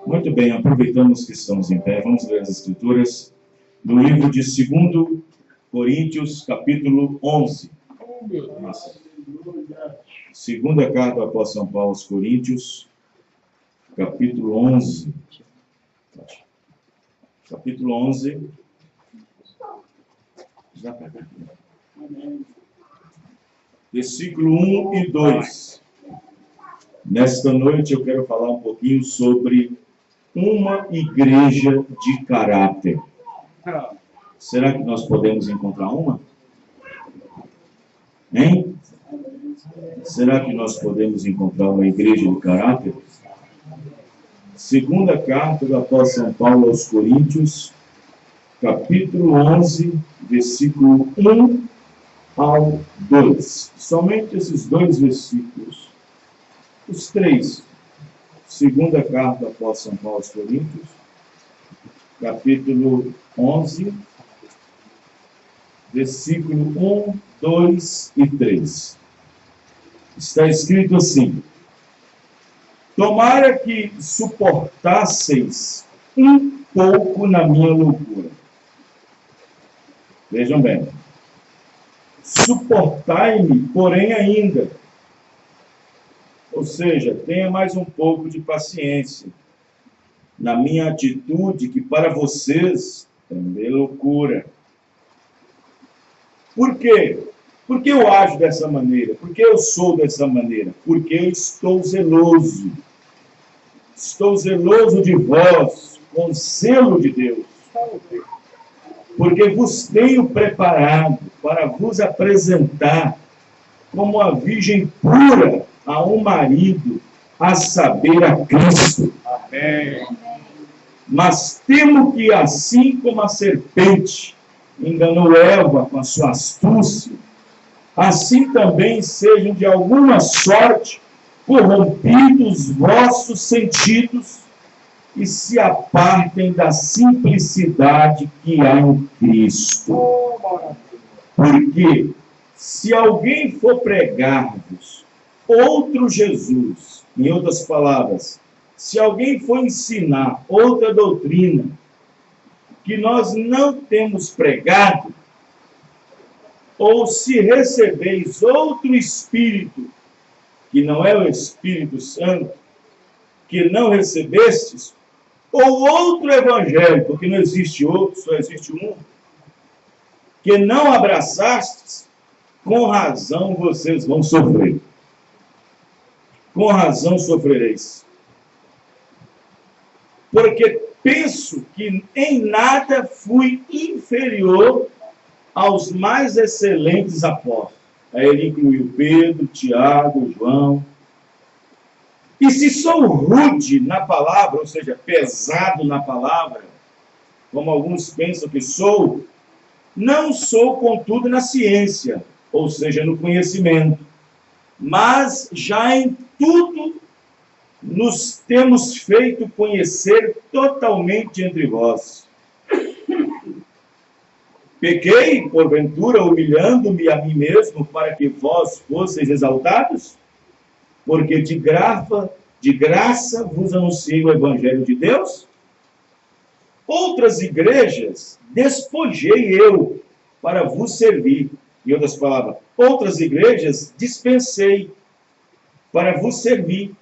Muito bem, aproveitamos que estamos em pé, vamos ler as Escrituras do livro de 2 Coríntios, capítulo 11. Segunda carta do apóstolo São Paulo aos Coríntios, capítulo 11. Capítulo 11. Versículo 1 e 2. Nesta noite eu quero falar um pouquinho sobre uma igreja de caráter. Será que nós podemos encontrar uma? Hein? Será que nós podemos encontrar uma igreja de caráter? Segunda carta do apóstolo São Paulo aos Coríntios, capítulo 11, versículo 1 ao 2. Somente esses dois versículos. Os três. Segunda carta do apóstolo São Paulo aos Coríntios, capítulo 11, versículo 1, 2 e 3. Está escrito assim: tomara que suportasseis um pouco na minha loucura. Vejam bem. Suportai-me, porém, ainda. Ou seja, tenha mais um pouco de paciência na minha atitude, que para vocês também é loucura. Por quê? Por que eu ajo dessa maneira? Por que eu sou dessa maneira? Porque eu estou zeloso. Estou zeloso de vós, com zelo de Deus. Porque vos tenho preparado para vos apresentar como a virgem pura a um marido, a saber, a Cristo. Amém. Mas temo que, assim como a serpente enganou Eva com a sua astúcia, assim também sejam de alguma sorte corrompidos vossos sentidos e se apartem da simplicidade que há em Cristo. Porque se alguém for pregar-vos outro Jesus, em outras palavras, se alguém for ensinar outra doutrina que nós não temos pregado, ou se recebeis outro Espírito, que não é o Espírito Santo, que não recebestes, ou outro Evangelho, porque não existe outro, só existe um, que não abraçastes, com razão vocês vão sofrer. Com razão sofrereis. Porque penso que em nada fui inferior aos mais excelentes apóstolos. Aí ele incluiu Pedro, Tiago, João. E se sou rude na palavra, ou seja, pesado na palavra, como alguns pensam que sou, não sou, contudo, na ciência, ou seja, no conhecimento, mas já em tudo nos temos feito conhecer totalmente entre vós. Pequei, porventura, humilhando-me a mim mesmo, para que vós fosseis exaltados? Porque de graça vos anunciei o Evangelho de Deus? Outras igrejas despojei eu para vos servir. Em outras palavras, outras igrejas dispensei para vos servir,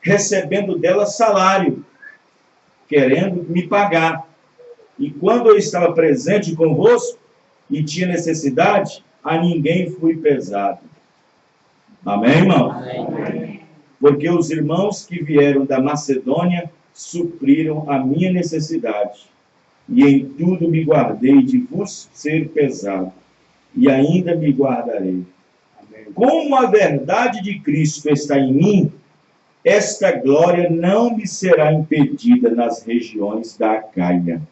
recebendo delas salário, querendo me pagar. E quando eu estava presente convosco e tinha necessidade, a ninguém fui pesado. Amém, irmão? Amém. Porque os irmãos que vieram da Macedônia supriram a minha necessidade, e em tudo me guardei de vos ser pesado, e ainda me guardarei. Amém. Como a verdade de Cristo está em mim, esta glória não me será impedida nas regiões da Acaia.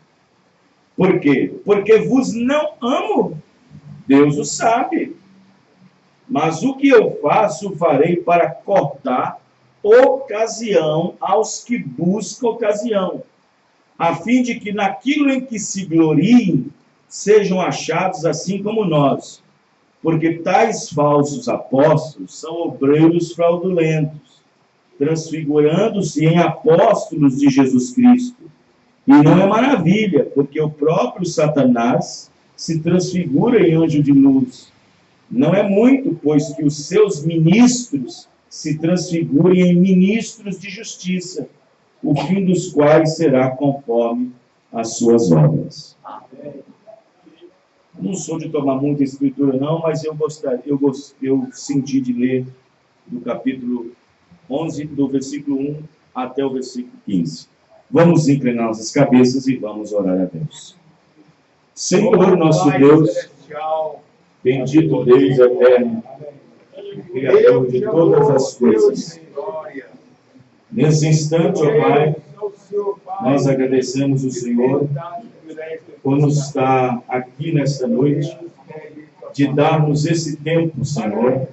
Por quê? Porque vos não amo, Deus o sabe. Mas o que eu faço, farei para cortar ocasião aos que buscam ocasião, a fim de que naquilo em que se gloriem, sejam achados assim como nós. Porque tais falsos apóstolos são obreiros fraudulentos, transfigurando-se em apóstolos de Jesus Cristo. E não é maravilha, porque o próprio Satanás se transfigura em anjo de luz. Não é muito, pois que os seus ministros se transfigurem em ministros de justiça, o fim dos quais será conforme as suas obras. Não sou de tomar muita escritura, não, mas eu senti de ler do capítulo 11, do versículo 1 até o versículo 15. Vamos inclinar nossas cabeças e vamos orar a Deus. Senhor nosso Deus, bendito Deus eterno, Criador de todas as coisas. Nesse instante, ó Pai, nós agradecemos o Senhor por nos estar aqui nesta noite, de darmos esse tempo, Senhor,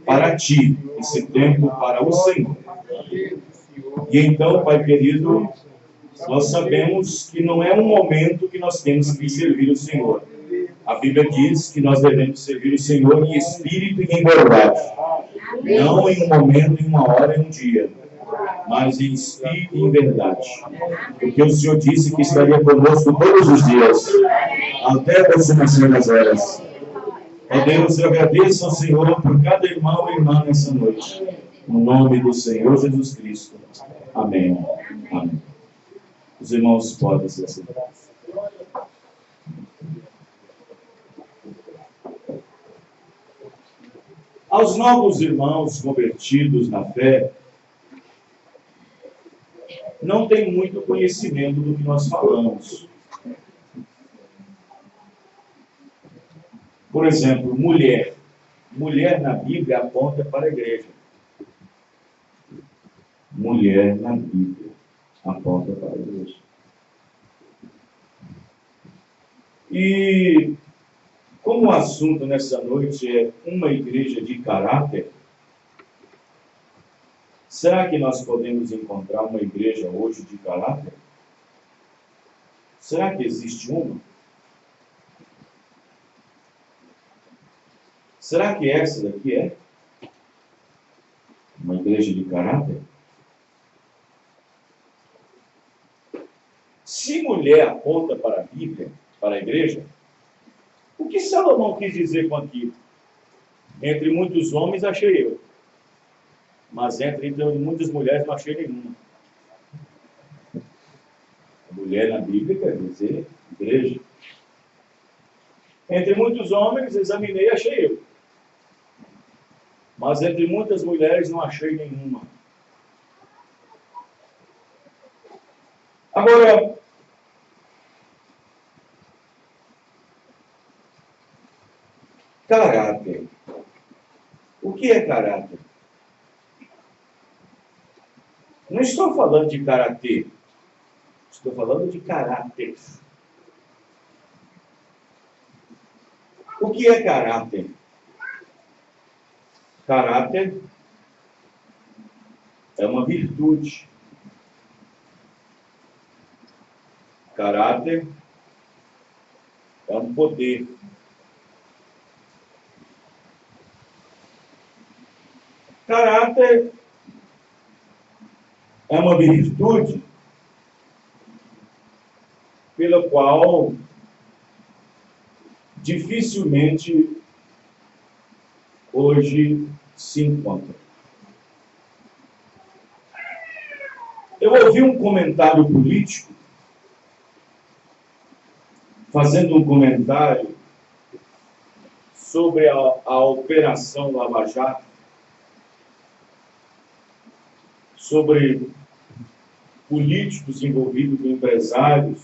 para Ti, esse tempo para o Senhor. E então, Pai querido, nós sabemos que não é um momento que nós temos que servir o Senhor. A Bíblia diz que nós devemos servir o Senhor em espírito e em verdade. Não em um momento, em uma hora, em um dia, mas em espírito e em verdade. Porque o Senhor disse que estaria conosco todos os dias, até a consumação das eras. Ó Deus, eu agradeço ao Senhor por cada irmão e irmã nessa noite. No nome do Senhor Jesus Cristo. Amém. Amém. Os irmãos podem se assentar. Aos novos irmãos convertidos na fé, não tem muito conhecimento do que nós falamos. Por exemplo, mulher. Mulher na Bíblia aponta para a igreja. Mulher na Bíblia aponta para a igreja. E como o assunto nessa noite é uma igreja de caráter, será que nós podemos encontrar uma igreja hoje de caráter? Será que existe uma? Será que essa daqui é uma igreja de caráter? Se mulher aponta para a Bíblia, para a igreja, o que Salomão quis dizer com aquilo? Entre muitos homens achei eu, mas entre muitas mulheres não achei nenhuma. Mulher na Bíblia quer dizer igreja. Entre muitos homens examinei e achei eu, mas entre muitas mulheres não achei nenhuma. Agora, caráter. O que é caráter? Não estou falando de karatê. Estou falando de caráter. O que é caráter? Caráter é uma virtude. Caráter é um poder. Caráter é uma virtude pela qual dificilmente hoje se encontra. Eu ouvi um comentário político fazendo um comentário sobre a Operação Lava Jato, sobre políticos envolvidos com empresários,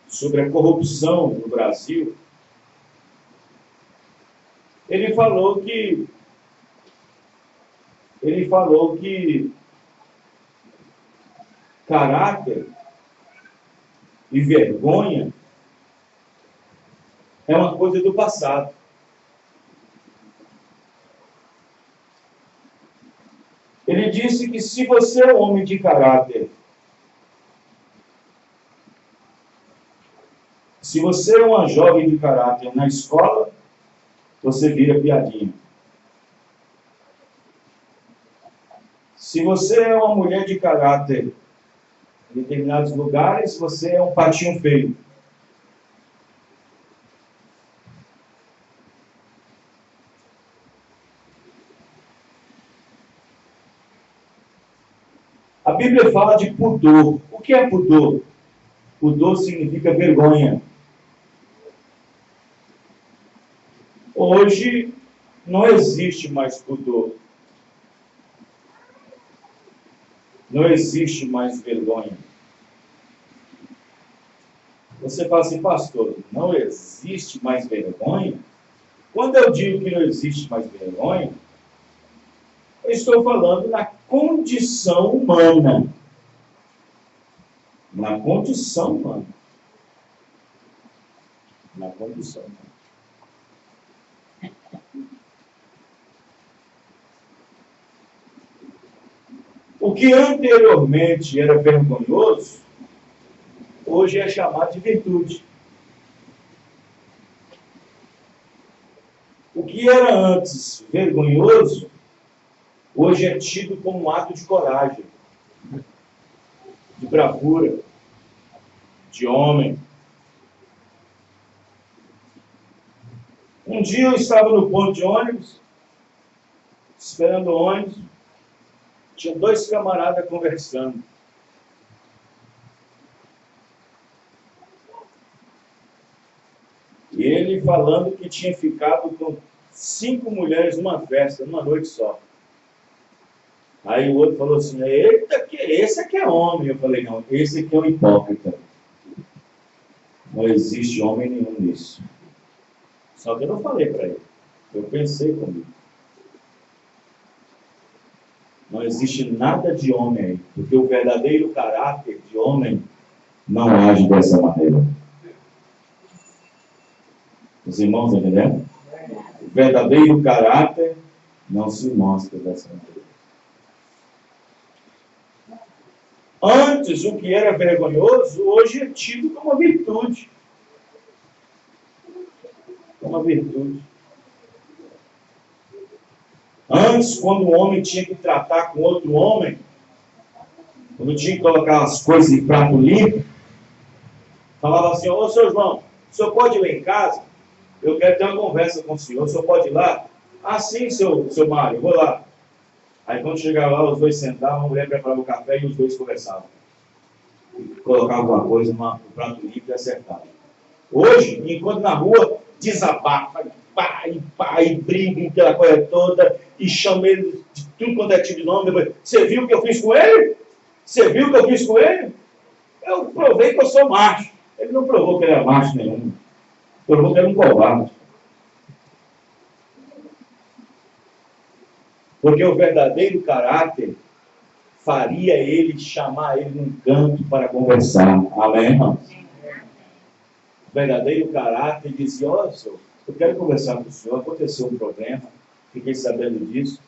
sobre a corrupção no Brasil. Ele falou que caráter e vergonha é uma coisa do passado. Ele disse que se você é um homem de caráter, se você é uma jovem de caráter na escola, você vira piadinha. Se você é uma mulher de caráter em determinados lugares, você é um patinho feio. A Bíblia fala de pudor. O que é pudor? Pudor significa vergonha. Hoje não existe mais pudor. Não existe mais vergonha. Você fala assim, pastor, não existe mais vergonha? Quando eu digo que não existe mais vergonha, eu estou falando na condição humana. Na condição humana. Na condição humana. O que anteriormente era vergonhoso, hoje é chamado de virtude. O que era antes vergonhoso, hoje é tido como um ato de coragem, de bravura, de homem. Um dia eu estava no ponto de ônibus, esperando o ônibus, tinha dois camaradas conversando. E ele falando que tinha ficado com 5 mulheres numa festa, numa noite só. Aí o outro falou assim, eita, esse aqui é homem. Eu falei, não, esse aqui é um hipócrita. Não existe homem nenhum nisso. Só que eu não falei para ele. Eu pensei comigo. Não existe nada de homem aí, porque o verdadeiro caráter de homem não age dessa maneira. Os irmãos estão entendendo? O verdadeiro caráter não se mostra dessa maneira. Antes, o que era vergonhoso, hoje é tido como uma virtude. Uma virtude. Antes, quando um homem tinha que tratar com outro homem, quando tinha que colocar as coisas em prato limpo, falava assim, ô, seu João, o senhor pode ir lá em casa? Eu quero ter uma conversa com o senhor pode ir lá? Ah, sim, seu Mário, vou lá. Aí quando chegava lá, os dois sentavam, a mulher preparava o café e os dois conversavam. Colocavam alguma coisa no prato limpo e acertavam. Hoje, enquanto na rua, desabafa, e briga, aquela coisa toda, e chama ele de tudo quanto é tipo de nome. Depois, você viu o que eu fiz com ele? Você viu o que eu fiz com ele? Eu provei que eu sou macho. Ele não provou que ele era macho nenhum. Provou que ele era um covarde. Porque o verdadeiro caráter faria ele chamar ele num canto para conversar. Amém, irmãos? O verdadeiro caráter dizia, ó, senhor, eu quero conversar com o senhor, aconteceu um problema, fiquei sabendo disso.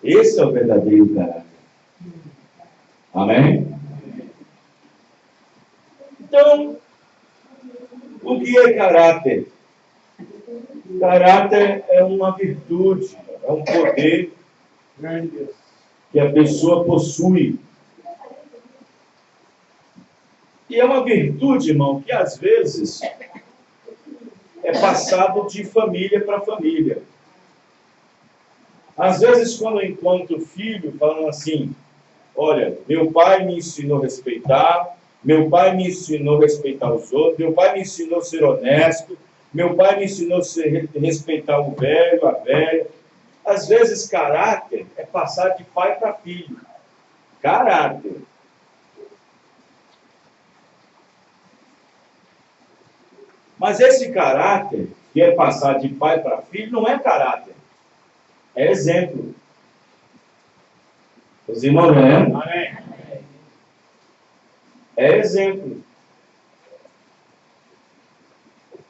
Esse é o verdadeiro caráter. Amém? Então, o que é caráter? Caráter é uma virtude, é um poder que a pessoa possui. E é uma virtude, irmão, que às vezes é passado de família para família. Às vezes, quando eu encontro filho falando assim, olha, meu pai me ensinou a respeitar, meu pai me ensinou a respeitar os outros, meu pai me ensinou a ser honesto, meu pai me ensinou a respeitar o velho, a velha. Às vezes, caráter é passar de pai para filho. Caráter. Mas esse caráter, que é passar de pai para filho, não é caráter. É exemplo. Os irmãos, né? Amém. É exemplo.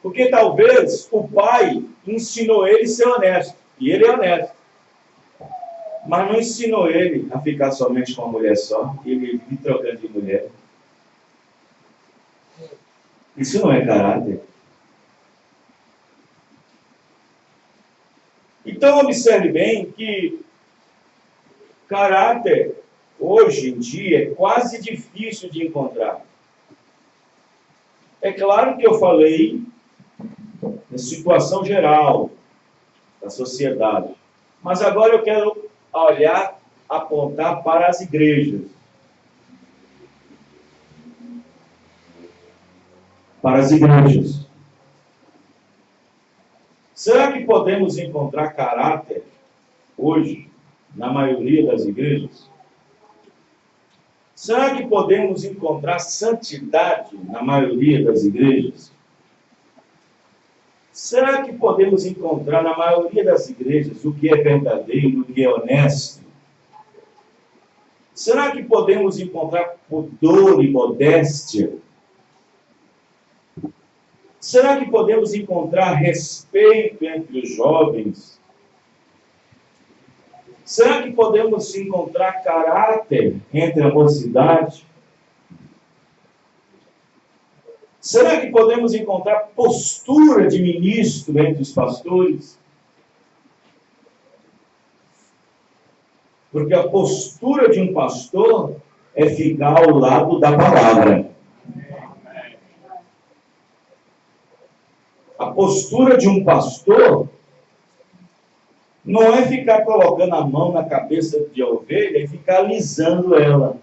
Porque talvez o pai ensinou ele a ser honesto. E ele é honesto. Mas não ensinou ele a ficar somente com uma mulher só. Ele vive trocando de mulher. Isso não é caráter. Então observe bem que Caráter, hoje em dia, é quase difícil de encontrar. É claro que eu falei na situação geral da sociedade, mas agora eu quero olhar, apontar para as igrejas. Para as igrejas. Será que podemos encontrar caráter hoje na maioria das igrejas? Será que podemos encontrar santidade na maioria das igrejas? Será que podemos encontrar na maioria das igrejas o que é verdadeiro, o que é honesto? Será que podemos encontrar pudor e modéstia? Será que podemos encontrar respeito entre os jovens? Será que podemos encontrar caráter entre a mocidade? Será que podemos encontrar postura de ministro entre os pastores? Porque a postura de um pastor é ficar ao lado da palavra. A postura de um pastor não é ficar colocando a mão na cabeça de ovelha e ficar alisando ela.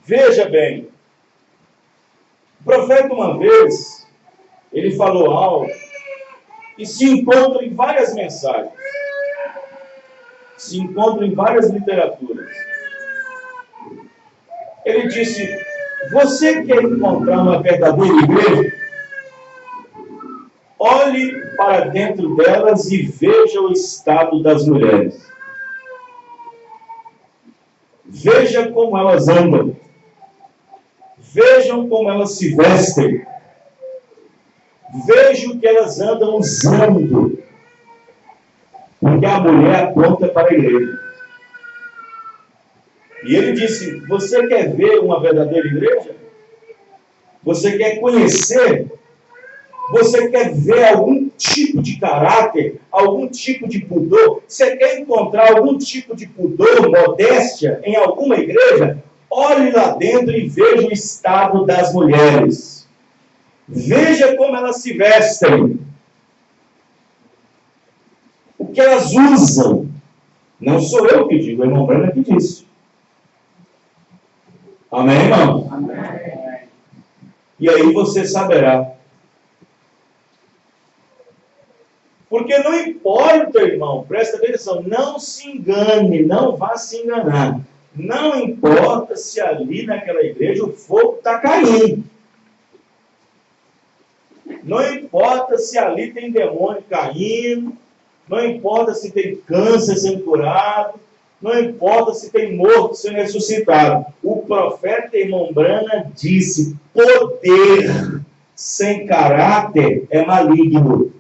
Veja bem, o profeta uma vez, ele falou algo e se encontra em várias mensagens, se encontra em várias literaturas. Ele disse: você quer encontrar uma verdadeira igreja? Olhe para dentro delas e veja o estado das mulheres. Veja como elas andam. Vejam como elas se vestem. Veja o que elas andam usando. Porque a mulher aponta para a igreja. E ele disse: você quer ver uma verdadeira igreja? Você quer conhecer? Você quer ver algum tipo de caráter, algum tipo de pudor? Você quer encontrar algum tipo de pudor, modéstia em alguma igreja? Olhe lá dentro e veja o estado das mulheres. Veja como elas se vestem. O que elas usam. Não sou eu que digo, é o irmão Brana que disse. Amém, irmão? Amém. E aí você saberá. Porque não importa, irmão, presta atenção, não se engane, não vá se enganar. Não importa se ali naquela igreja o fogo está caindo. Não importa se ali tem demônio caindo. Não importa se tem câncer sendo curado. Não importa se tem morto sendo ressuscitado. O profeta irmão Brana disse: poder sem caráter é maligno.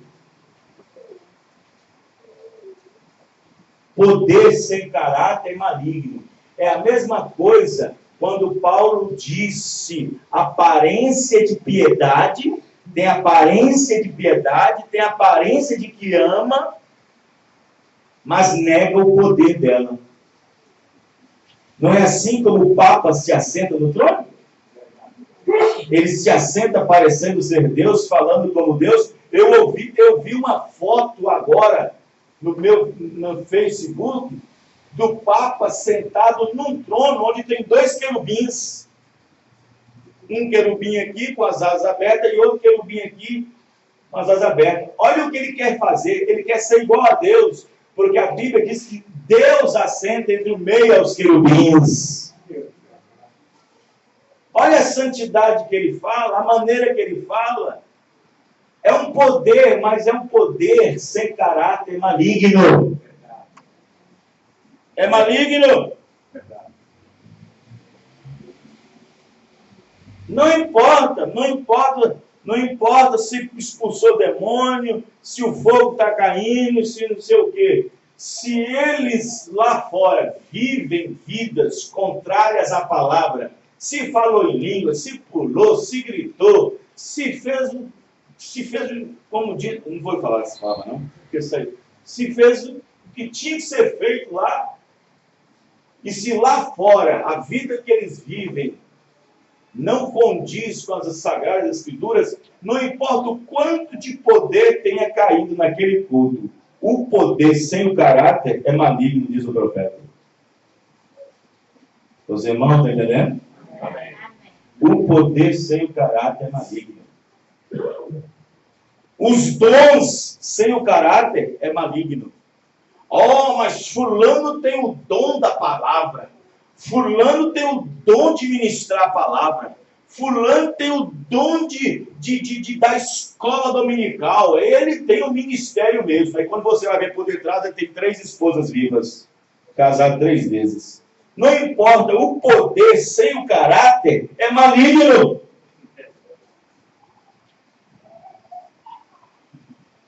Poder sem caráter é maligno. É a mesma coisa quando Paulo disse aparência de piedade, tem aparência de piedade, tem aparência de que ama, mas nega o poder dela. Não é assim como o Papa se assenta no trono? Ele se assenta parecendo ser Deus, falando como Deus. Eu vi uma foto agora no Facebook do Papa sentado num trono onde tem 2 querubins. Um querubim aqui com as asas abertas e outro querubim aqui com as asas abertas. Olha o que ele quer fazer. Ele quer ser igual a Deus, porque a Bíblia diz que Deus assenta entre o meio aos querubins. Olha a santidade que ele fala, a maneira que ele fala. É um poder, mas é um poder sem caráter maligno. É maligno. Não importa se expulsou demônio, se o fogo está caindo, se não sei o quê. Se eles lá fora vivem vidas contrárias à palavra, se falou em língua, se pulou, se gritou, se fez se fez, como diz, não vou falar essa palavra não, porque isso aí, se fez o que tinha que ser feito lá, e se lá fora a vida que eles vivem não condiz com as Sagradas Escrituras, não importa o quanto de poder tenha caído naquele culto, o poder sem o caráter é maligno, diz o profeta. Os irmãos estão entendendo? Amém. O poder sem o caráter é maligno. Os dons sem o caráter é maligno. Oh, mas fulano tem o dom da palavra. Fulano tem o dom de ministrar a palavra. Fulano tem o dom da escola dominical. Ele tem o ministério mesmo. Aí quando você vai ver por detrás, ele tem 3 esposas vivas. Casado 3 vezes. Não importa, o poder sem o caráter é maligno.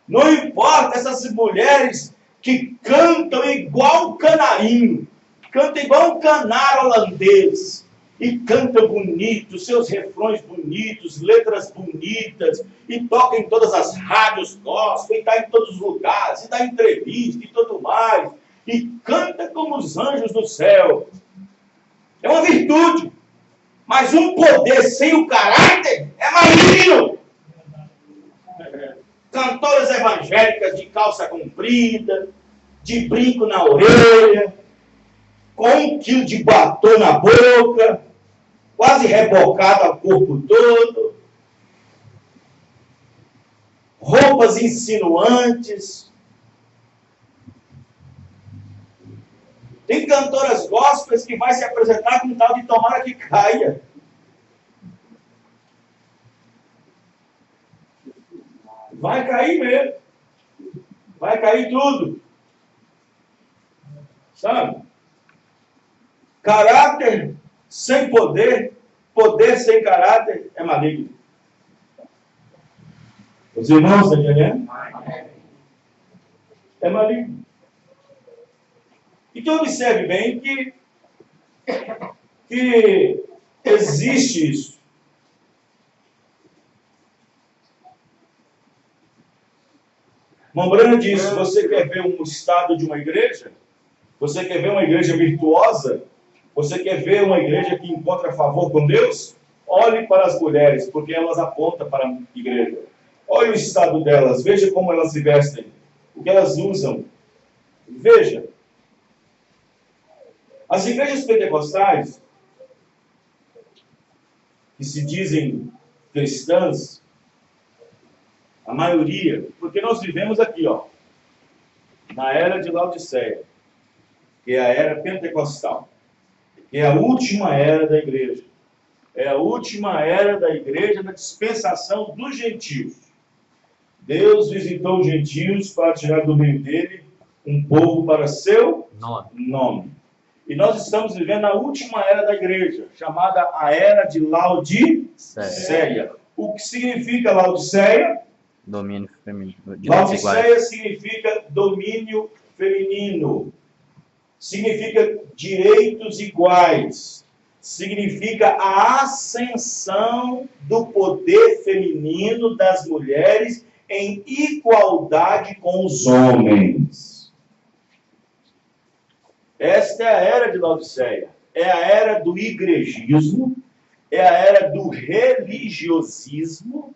Não importa essas mulheres que cantam igual um canarinho, cantam igual um canário holandês, e cantam bonito, seus refrões bonitos, letras bonitas, e tocam em todas as rádios gospel, e está em todos os lugares, e dá entrevista e tudo mais, e canta como os anjos do céu. É uma virtude, mas um poder sem o caráter é maligno. Cantoras evangélicas de calça comprida, de brinco na orelha, com 1 quilo de batom na boca, quase rebocado ao corpo todo, roupas insinuantes. Tem cantoras gospels que vai se apresentar com tal de tomara que caia. Vai cair mesmo. Vai cair tudo. Sabe? Caráter sem poder, poder sem caráter é maligno. Os irmãos estão entendendo? É maligno. Então observe bem que existe isso. Mombrana disse, você quer ver um estado de uma igreja? Você quer ver uma igreja virtuosa? Você quer ver uma igreja que encontra favor com Deus? Olhe para as mulheres, porque elas apontam para a igreja. Olhe o estado delas, veja como elas se vestem, o que elas usam. Veja. As igrejas pentecostais, que se dizem cristãs, a maioria, porque nós vivemos aqui, ó, na era de Laodiceia, que é a era pentecostal, que é a última era da igreja. É a última era da igreja na dispensação dos gentios. Deus visitou os gentios para tirar do meio dele um povo para seu nome. E nós estamos vivendo a última era da igreja, chamada a era de Laodiceia. O que significa Laodiceia? Domínio feminino. Laodiceia significa domínio feminino. Significa direitos iguais. Significa a ascensão do poder feminino das mulheres em igualdade com os homens. Esta é a era de Laodiceia. É a era do igrejismo, é a era do religiosismo,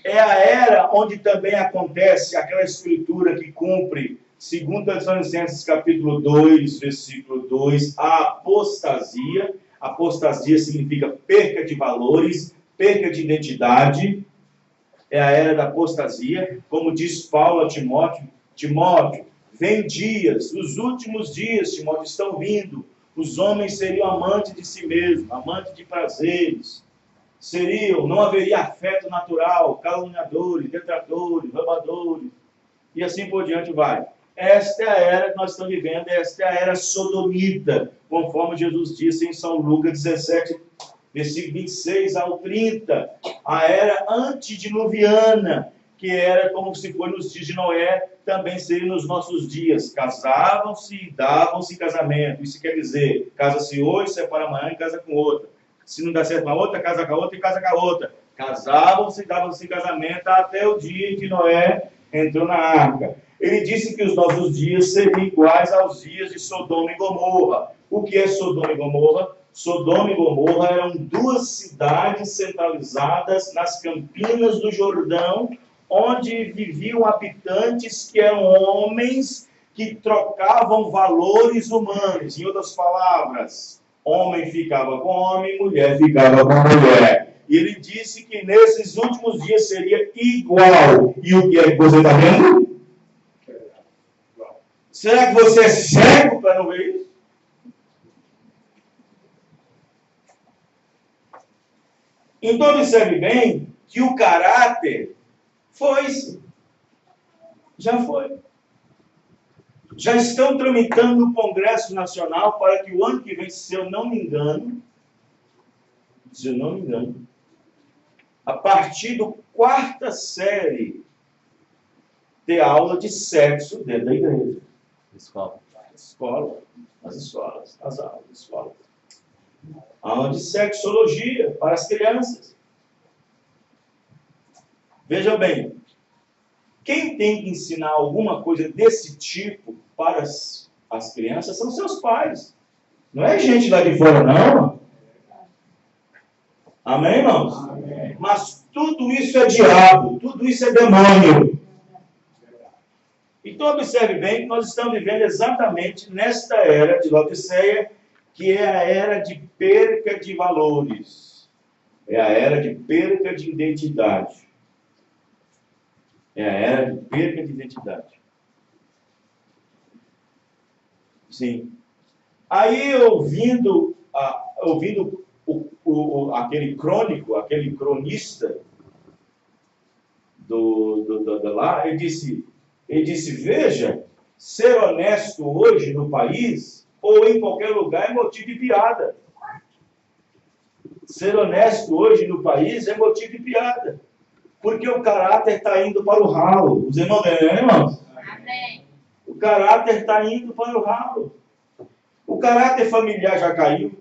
é a era onde também acontece aquela escritura que cumpre, segundo Tessalonicenses capítulo 2, versículo 2, a apostasia. Apostasia significa perca de valores, perca de identidade. É a era da apostasia, como diz Paulo a Timóteo. Timóteo, vem dias, os últimos dias, Timóteo, estão vindo. Os homens seriam amantes de si mesmos, amantes de prazeres. Não haveria afeto natural, caluniadores, detratores, roubadores, e assim por diante vai. Esta é a era que nós estamos vivendo, esta é a era sodomita, conforme Jesus disse em São Lucas 17, versículo 26 ao 30, a era antediluviana, que era como se foi nos dias de Noé, também seria nos nossos dias. Casavam-se e davam-se em casamento. Isso quer dizer, casa-se hoje, separa amanhã e casa com outra. Se não dá certo com a outra, casa com a outra e casa com a outra. Casavam-se, davam-se em casamento até o dia em que Noé entrou na arca. Ele disse que os nossos dias seriam iguais aos dias de Sodoma e Gomorra. O que é Sodoma e Gomorra? Sodoma e Gomorra eram duas cidades centralizadas nas campinas do Jordão, onde viviam habitantes que eram homens que trocavam valores humanos. Em outras palavras, homem ficava com homem, mulher ficava com mulher. E ele disse que nesses últimos dias seria igual. E o que é que você está vendo? Será que você é cego para não ver isso? Então observe bem que o caráter foi-se. Já foi. Já estão tramitando no Congresso Nacional para que o ano que vem, se eu não me engano, a partir do quarta série, ter aula de sexo dentro da igreja. Escola, as escolas, as aulas, escolas. Aula de sexologia para as crianças. Veja bem, quem tem que ensinar alguma coisa desse tipo para as crianças são seus pais. Não é gente lá de fora, não. Amém, irmãos? Amém. Mas tudo isso é diabo, tudo isso é demônio. Então observe bem que nós estamos vivendo exatamente nesta era de Laodiceia, que é a era de perca de valores. É a era de perca de identidade. É a era de perca de identidade. Sim. Aí, ouvindo aquele crônico, aquele cronista lá, ele disse, veja, ser honesto hoje no país ou em qualquer lugar é motivo de piada. Ser honesto hoje no país é motivo de piada. Porque o caráter está indo para o ralo. Os irmãos, irmãos? Amém. O caráter está indo para o ralo. O caráter familiar já caiu.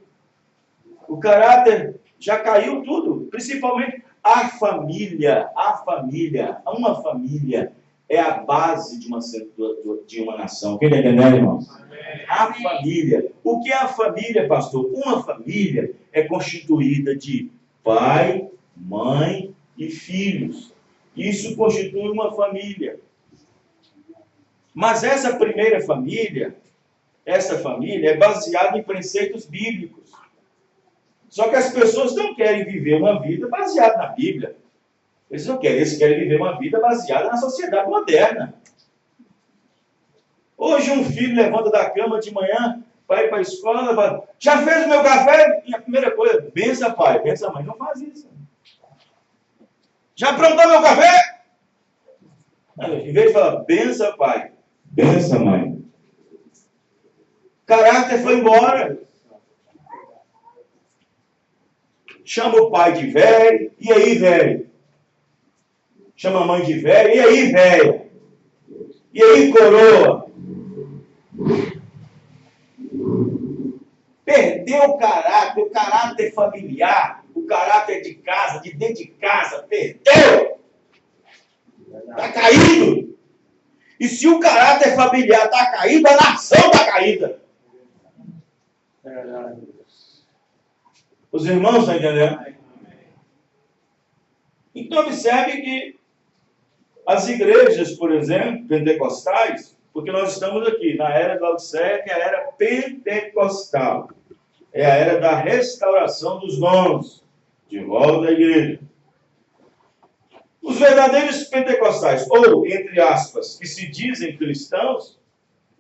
O caráter já caiu tudo. Principalmente a família. Uma família é a base de uma nação. Quem está entendendo, irmãos? Amém. A família. O que é a família, pastor? Uma família é constituída de pai, mãe e filhos. Isso constitui uma família. Mas essa primeira família, é baseada em preceitos bíblicos. Só que as pessoas não querem viver uma vida baseada na Bíblia. Eles querem viver uma vida baseada na sociedade moderna. Hoje um filho levanta da cama de manhã, vai para a escola, fala, já fez o meu café? E a primeira coisa, bença pai, bença mãe. Não faz isso. Já aprontou meu café? Em vez de falar, bença pai, bença mãe. O caráter foi embora. Chama o pai de velho, e aí, velho? Chama a mãe de velho, e aí, velho? E aí, coroa? Perdeu o caráter familiar, o caráter de casa, de dentro de casa, perdeu. Está caído. E se o caráter familiar está caído, a nação está caída. Os irmãos estão entendendo? Então observe que as igrejas, por exemplo, pentecostais, porque nós estamos aqui na era da Laodiceia, que é a era pentecostal. É a era da restauração dos dons, de volta à igreja. Os verdadeiros pentecostais, ou, entre aspas, que se dizem cristãos,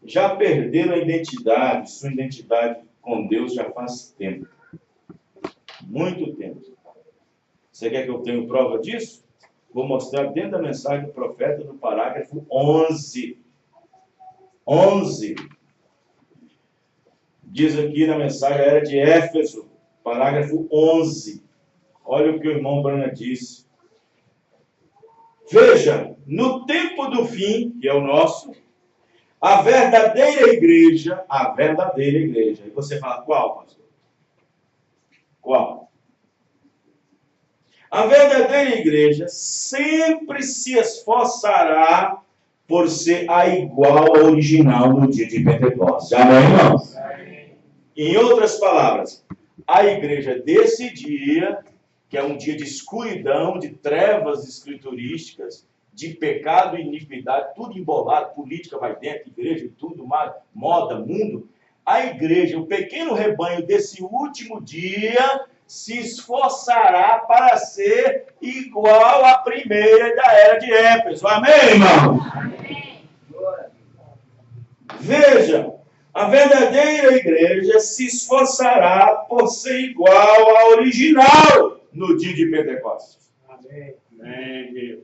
já perderam a identidade, sua identidade com Deus já faz tempo. Muito tempo. Você quer que eu tenha prova disso? Vou mostrar dentro da mensagem do profeta, no parágrafo 11. 11. Diz aqui na mensagem, a era de Éfeso, parágrafo 11. Olha o que o irmão Brana disse. Veja, no tempo do fim, que é o nosso, a verdadeira igreja, e você fala, qual, pastor? Qual? A verdadeira igreja sempre se esforçará por ser a igual ao original no dia de Pentecostes. Amém, irmãos? Em outras palavras, a igreja desse dia, que é um dia de escuridão, de trevas escriturísticas, de pecado e iniquidade, tudo embolado, política vai dentro, igreja, tudo, moda, mundo. A igreja, o pequeno rebanho desse último dia, se esforçará para ser igual à primeira da era de Éfeso. Amém, irmão? Amém. Veja, a verdadeira igreja se esforçará por ser igual à original no dia de Pentecostes. Amém. Amém.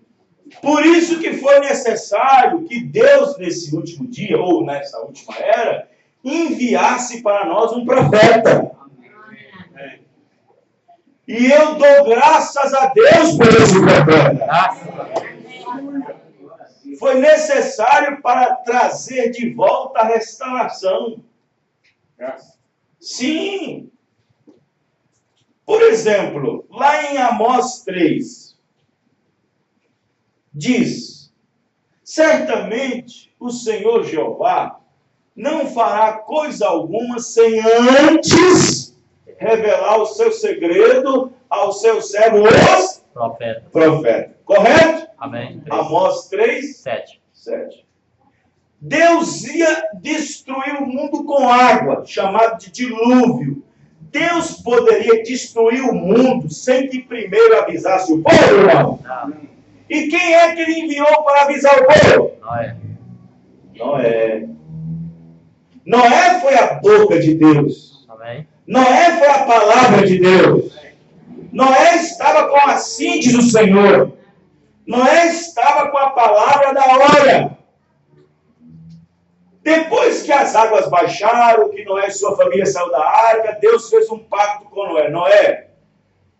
Por isso que foi necessário que Deus, nesse último dia, ou nessa última era, enviasse para nós um profeta. Amém. E eu dou graças a Deus por esse profeta. Foi necessário para trazer de volta a restauração. Sim. Por exemplo, lá em Amós 3, diz: certamente o Senhor Jeová não fará coisa alguma sem antes revelar o seu segredo aos seus servos, os profetas. Correto? Amém. Amós 3, 7. Deus ia destruir o mundo com água, chamado de dilúvio. Deus poderia destruir o mundo sem que primeiro avisasse o povo, irmão? Não. E quem é que ele enviou para avisar o povo? Noé. Noé foi a boca de Deus. Amém. Noé foi a palavra de Deus. Noé estava com a síntese do Senhor. Noé estava com a palavra da hora. Depois que as águas baixaram, que Noé e sua família saíram da arca, Deus fez um pacto com Noé. Noé,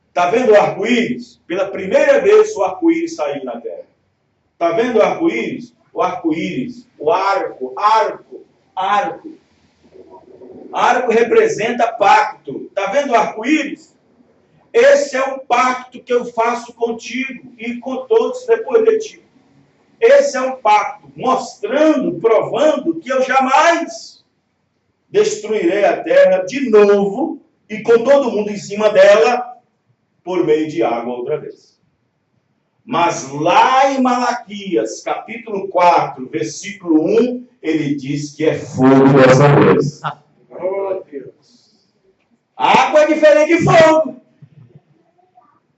está vendo o arco-íris? Pela primeira vez o arco-íris saiu na terra. Está vendo o arco-íris? O arco-íris, o arco. Arco representa pacto. Está vendo o arco-íris? Esse é o pacto que eu faço contigo e com todos depois de ti. Esse é um pacto mostrando, provando que eu jamais destruirei a terra de novo e com todo mundo em cima dela por meio de água outra vez. Mas lá em Malaquias, capítulo 4, versículo 1, ele diz que é fogo dessa vez. Oh, Deus. Água é diferente de fogo.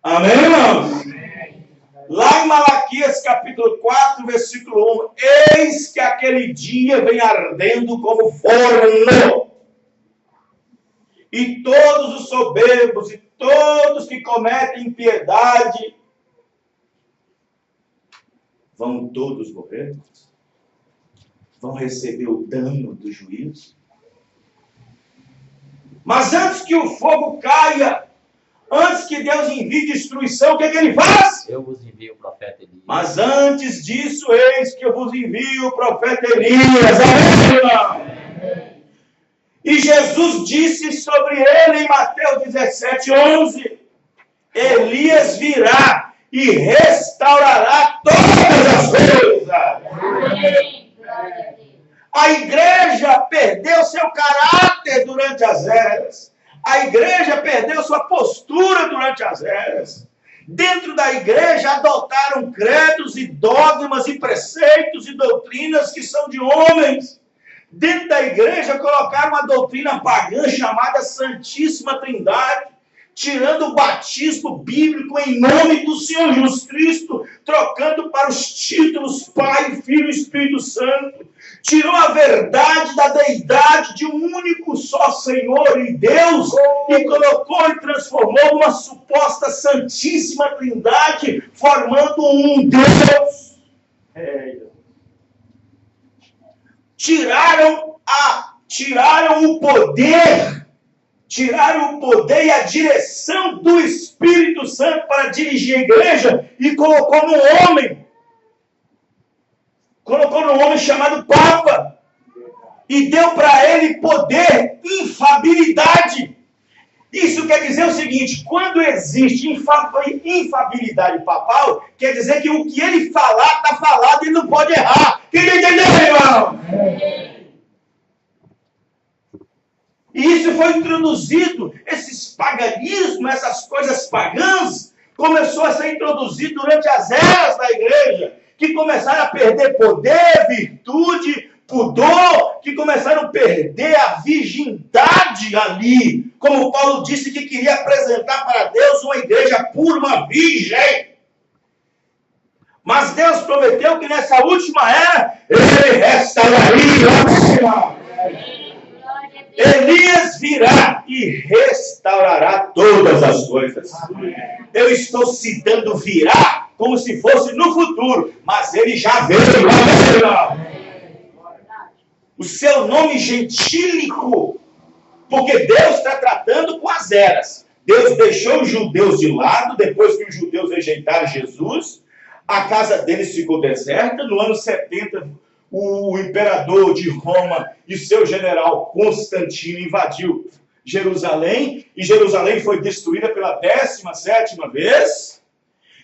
Amém, irmãos? Lá em Malaquias, capítulo 4, versículo 1, eis que aquele dia vem ardendo como forno, e todos os soberbos e todos que cometem impiedade vão todos morrer? Vão receber o dano do juízo? Mas antes que o fogo caia, antes que Deus envie destruição, o que é que ele faz? Eu vos envio o profeta Elias. Mas antes disso, eis que eu vos envio o profeta Elias. Amém. E Jesus disse sobre ele em Mateus 17, 11: Elias virá e restaurará todas as coisas. Amém. A igreja perdeu seu caráter durante as eras. A igreja perdeu sua postura durante as eras. Dentro da igreja adotaram credos e dogmas e preceitos e doutrinas que são de homens. Dentro da igreja colocaram uma doutrina pagã chamada Santíssima Trindade, tirando o batismo bíblico em nome do Senhor Jesus Cristo, trocando para os títulos Pai, Filho e Espírito Santo. Tirou a verdade da deidade de um único só Senhor e Deus e colocou e transformou numa suposta Santíssima Trindade, formando um Deus. Tiraram o poder e a direção do Espírito Santo para dirigir a igreja e colocou no homem. Colocou num homem chamado Papa e deu para ele poder, infabilidade. Isso quer dizer o seguinte: quando existe infabilidade papal, quer dizer que o que ele falar, está falado e não pode errar. Quem entendeu, irmão? E isso foi introduzido, esses paganismos, essas coisas pagãs, começou a ser introduzido durante as eras da igreja, que começaram a perder poder, virtude, pudor, que começaram a perder a virgindade ali. Como Paulo disse que queria apresentar para Deus uma igreja pura, uma virgem. Mas Deus prometeu que nessa última era, ele restauraria. Elias virá e restaurará todas as coisas. Eu estou citando virá como se fosse no futuro, mas ele já veio. O seu nome gentílico, porque Deus está tratando com as eras. Deus deixou os judeus de lado, depois que os judeus rejeitaram Jesus, a casa deles ficou deserta. No ano 70, o imperador de Roma e seu general Constantino invadiu Jerusalém, e Jerusalém foi destruída pela 17ª vez.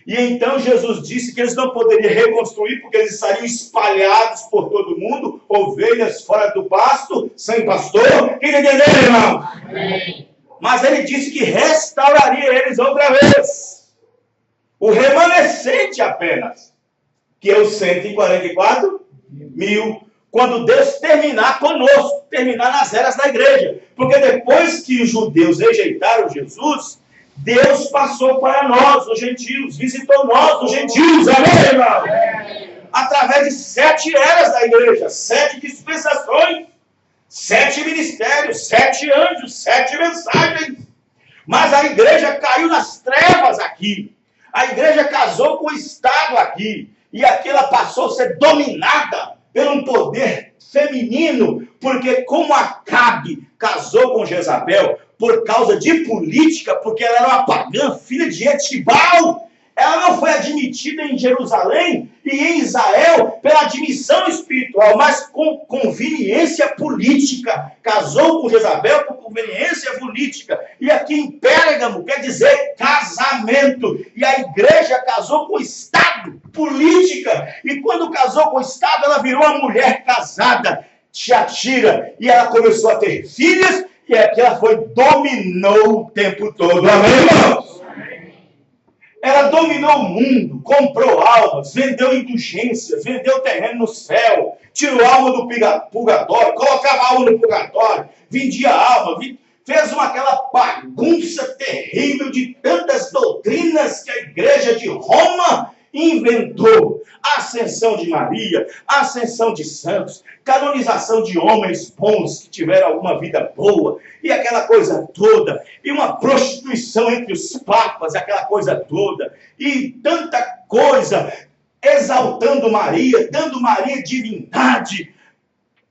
E então Jesus disse que eles não poderiam reconstruir, porque eles estariam espalhados por todo o mundo, ovelhas fora do pasto, sem pastor. Quem entendeu, irmão? Amém. Mas ele disse que restauraria eles outra vez. O remanescente apenas, que é os 144 mil, quando Deus terminar conosco, terminar nas eras da igreja. Porque depois que os judeus rejeitaram Jesus, Deus passou para nós, os gentios, visitou nós, os gentios, amém, irmão? Através de 7 eras da igreja, 7 dispensações, 7 ministérios, 7 anjos, 7 mensagens. Mas a igreja caiu nas trevas aqui. A igreja casou com o Estado aqui. E aqui ela passou a ser dominada por um poder feminino, porque como Acabe casou com Jezabel por causa de política, porque ela era uma pagã, filha de Etibal, ela não foi admitida em Jerusalém e em Israel pela admissão espiritual, mas com conveniência política. Casou com Jezabel por conveniência política. E aqui em Pérgamo quer dizer casamento. E a igreja casou com o Estado, política. E quando casou com o Estado, ela virou uma mulher casada, Tiatira. E ela começou a ter filhas, e aqui ela dominou o tempo todo. Amém, irmãos? Ela dominou o mundo, comprou almas, vendeu indulgências, vendeu terreno no céu, tirou alma do purgatório, colocava alma no purgatório, vendia alma, fez aquela bagunça terrível de tantas doutrinas que a igreja de Roma inventou. A ascensão de Maria, a ascensão de santos, canonização de homens bons que tiveram alguma vida boa, e aquela coisa toda, e uma prostituição entre os papas, aquela coisa toda, e tanta coisa, exaltando Maria, dando Maria divindade.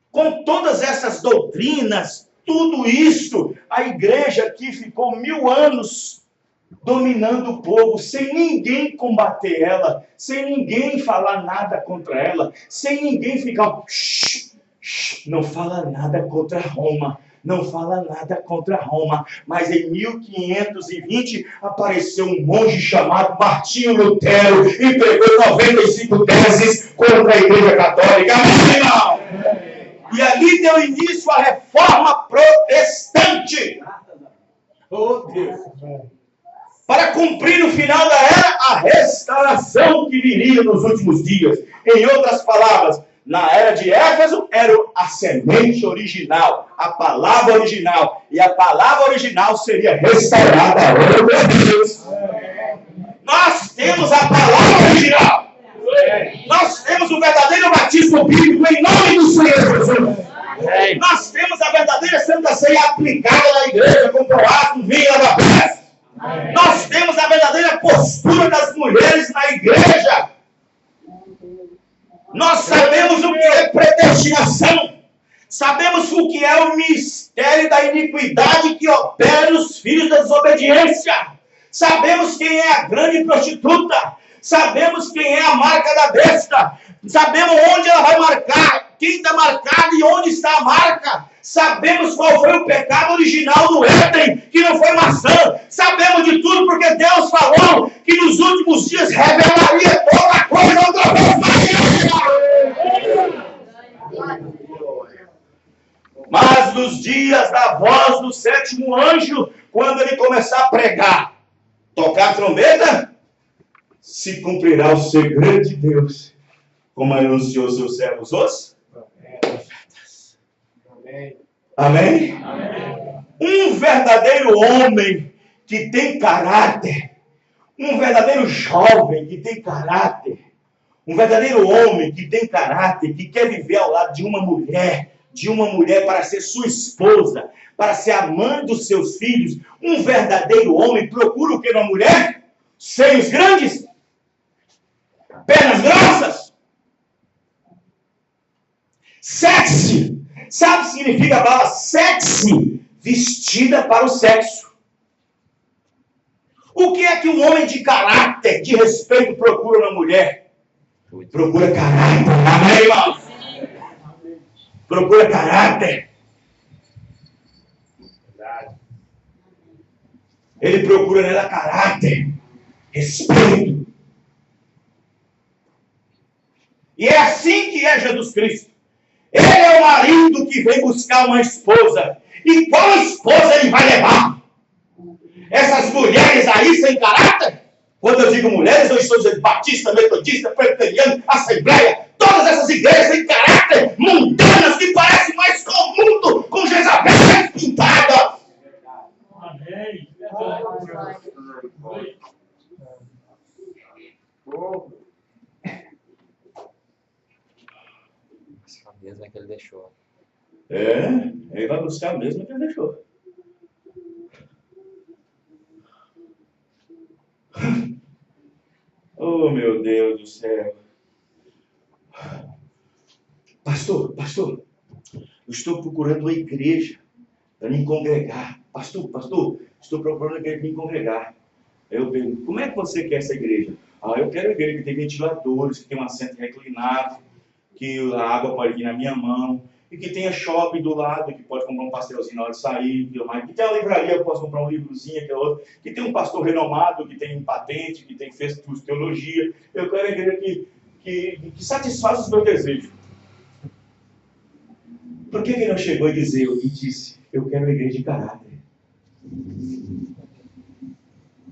Com todas essas doutrinas, tudo isso, a igreja aqui ficou 1000 anos dominando o povo, sem ninguém combater ela, sem ninguém falar nada contra ela, sem ninguém ficar, não fala nada contra Roma, não fala nada contra Roma. Mas em 1520 apareceu um monge chamado Martinho Lutero e pregou 95 teses contra a Igreja Católica. E ali deu início à Reforma Protestante. Oh Deus! Para cumprir no final da era a restauração que viria nos últimos dias. Em outras palavras, na era de Éfeso era a semente original, a palavra original. E a palavra original seria restaurada. Oh, Deus. Nós temos a palavra original. Nós temos o verdadeiro batismo bíblico em nome do Senhor Jesus. Nós temos a verdadeira Santa Ceia aplicada na igreja, com o vinho e a festa. Nós temos a verdadeira postura das mulheres na igreja. Nós sabemos o que é predestinação. Sabemos o que é o mistério da iniquidade que opera nos filhos da desobediência. Sabemos quem é a grande prostituta. Sabemos quem é a marca da besta. Sabemos onde ela vai marcar. quem está marcado e onde está a marca. Sabemos qual foi o pecado original do Éden, que não foi maçã. Sabemos de tudo porque Deus falou que nos últimos dias revelaria toda coisa outra vez. Mas nos dias da voz do sétimo anjo, quando ele começar a pregar, tocar a trombeta, se cumprirá o segredo de Deus, como anunciou seus servos os profetas. Amém? Amém? Um verdadeiro homem que tem caráter, um verdadeiro jovem que tem caráter, um verdadeiro homem que tem caráter, que quer viver ao lado de uma mulher para ser sua esposa, para ser a mãe dos seus filhos. Um verdadeiro homem procura o que na mulher? Seios grandes, pernas grossas, sexy. Sabe o que significa a palavra sexy? Vestida para o sexo. O que é que um homem de caráter, de respeito, procura na mulher? Procura caráter. Amém, irmãos? Procura caráter. Ele procura nela caráter, respeito. E é assim que é Jesus Cristo. Ele é o marido que vem buscar uma esposa. E qual esposa ele vai levar? Essas mulheres aí sem caráter? Quando eu digo mulheres, eu estou dizendo batista, metodista, presbiteriano, assembleia. Todas essas igrejas sem caráter, mundanas, que parecem mais com o mundo, com Jezabel pintada. Amém. A mesma que ele deixou. Ele vai buscar a mesma que ele deixou. Oh, meu Deus do céu. Pastor, eu estou procurando uma igreja para me congregar. Pastor, estou procurando uma igreja para me congregar. Eu pergunto, como é que você quer essa igreja? Eu quero uma igreja que tem ventiladores, que tem um assento reclinado, que a água pode vir na minha mão, e que tenha shopping do lado, que pode comprar um pastelzinho na hora de sair, que tenha uma livraria, eu posso comprar um livrozinho, que tem um pastor renomado, que tem patente, que tem fez curso de teologia. Eu quero uma igreja que satisfaz os meus desejos. Por que ele não chegou e disse, eu quero uma igreja de caráter?